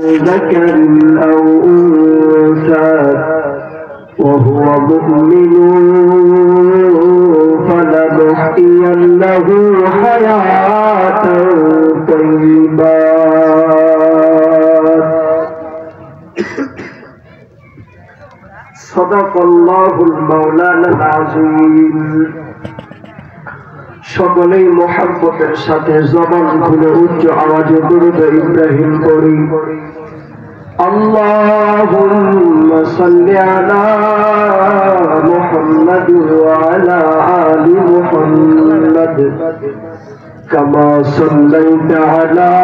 ذكر أو أنثى وهو مؤمن فلنحيينه حياة طيبة. صدق الله المولانا العظيم. সকলেই মুহাব্বতের সাথে জবান খুলে উচ্চ আওয়াজে দরুদ ইব্রাহিম পড়ি। আল্লাহুম্মা সাল্লি আলা মুহাম্মাদ ওয়া আলা আলি মুহাম্মাদ কামা সাল্লাইতা আলা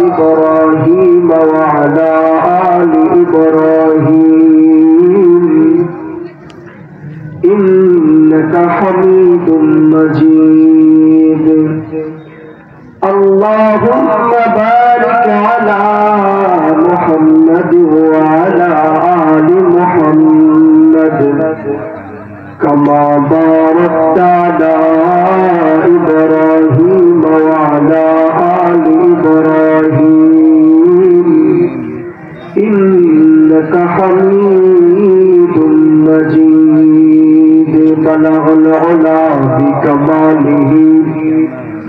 ইব্রাহিম ওয়া আলা আলি ইব্রাহিম ইন্নাকা হামিদুম মাজিদ। আল্লাহুম্মা বারিক আলা মুহাম্মাদ ওয়া আলা আলি মুহাম্মাদ কামা বারাকতা আলা ইব্রাহিম ওয়া আলা আলি ইব্রাহিম ইন্নাকা হামিদুম মাজিদ। بلغ العلا بكماله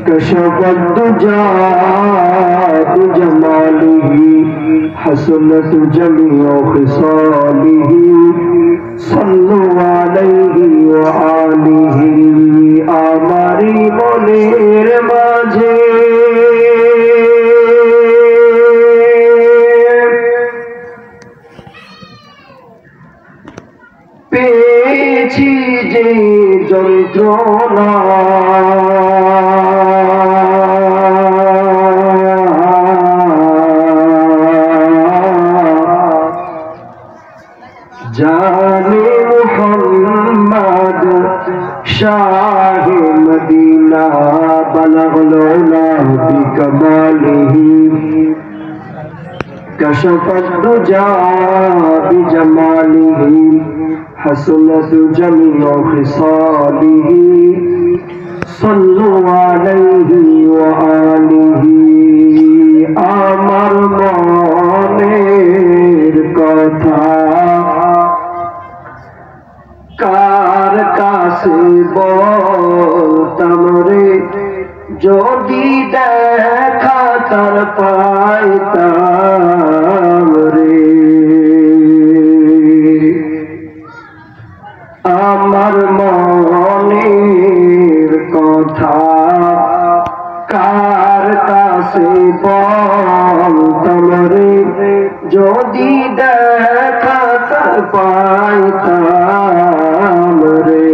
كشف الدجى بجماله حسنت جميع خصاله صلوا عليه وآله আমারি মনের মাঝে পেয়েছি যে যন্ত্রণা জানে মুহাম্মদ শাহে মদিনা বলগল উলা বিকমালিহি كشف الدجى بجماله حسنت جميع خصاله صلوا عليه وآله আমার মনের কথা কার কাছে বলতাম রে যদি দেখা তার পাইতাম রে। আমার মনের কথা কার কাছে বলতাম রে যদি দেখা তার পাইতাম রে।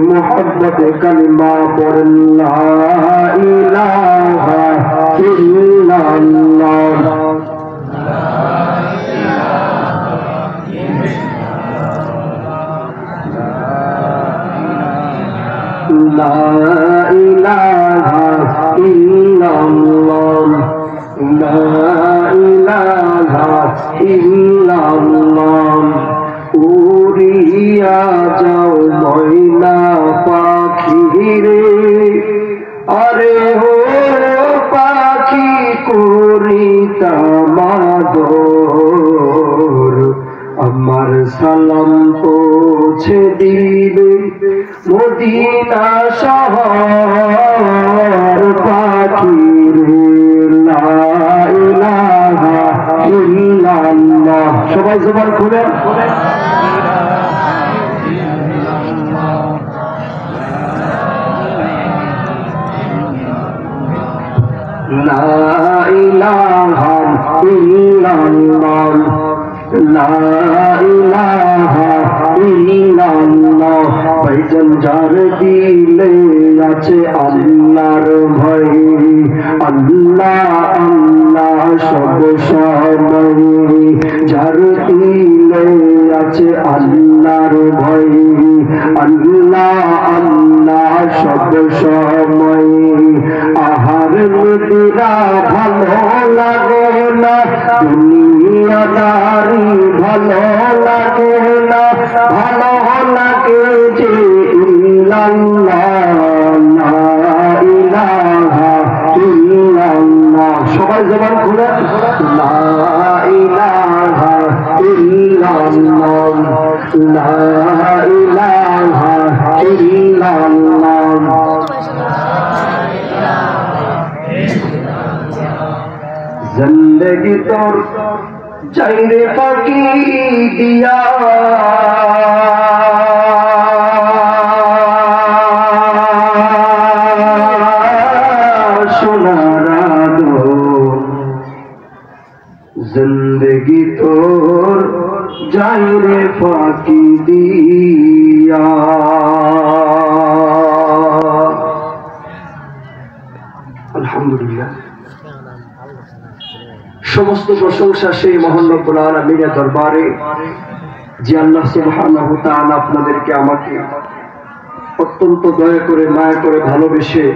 মুহাব্বতে কালিমা পড়েন লা ইলাহা ইল্লাল্লাহ লা ইলাহা ইল্লাল্লাহ লা ইলাহা ইল্লাল্লাহ। উড়িয়া যাও ময়না পাখি রে আরে ও পাখি করিতাম আদর আমার সালাম পৌঁছে দিবে মদিনা শহর পাখি রে লা ইলাহা ইল্লাল্লাহ। সবাই জবান খুলে লা ইলাহা ইল্লাল্লাহ লা ইলাহা ইল্লাল্লাহ। ভাইজান যার দিলে আছে আল্লাহর ভয় আল্লাহ আল্লাহ সব সময় যার দিলে আছে আল্লাহর ভয় আল্লাহ আল্লাহ সব সময়। আহার নদীরা ভালো লাগে না দুনিয়াদারি ভালো লাগে না ভালো লাগে যে ইল্লাল্লাহ লা জবান খুলে লা ইলাহা ইল্লাল্লাহ লা ইলাহা ইল্লাল্লাহ जिंदगी तोर चाइरे पाकी दिया सुनारा दो जिंदगी तोर चाइरे पाकी दिया अल्हम्दुलिल्लाह সমস্ত প্রশংসা সেই মহান রব্বুল আলামিনের দরবারে যে আল্লাহ সুবহানাহু ওয়া তাআলা আপনাদেরকে আমাকে অত্যন্ত দয়া করে মায়া করে ভালোবেসে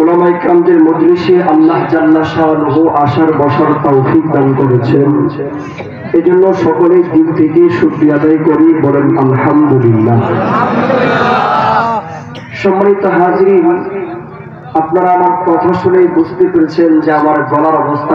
উলামায়ে কিরামদের মজলিসে আল্লাহ জাল্লা শাআনুহু আসার বসার তৌফিক দান করেছেন। এজন্য সকলেই দিল থেকে শুকরিয়া আদায় করি, বলেন আলহামদুলিল্লাহ। সম্মানিত হাজিরিন, আপনারা আমার কথা শুনে বুঝতে পেরেছেন যে আমার গলার অবস্থা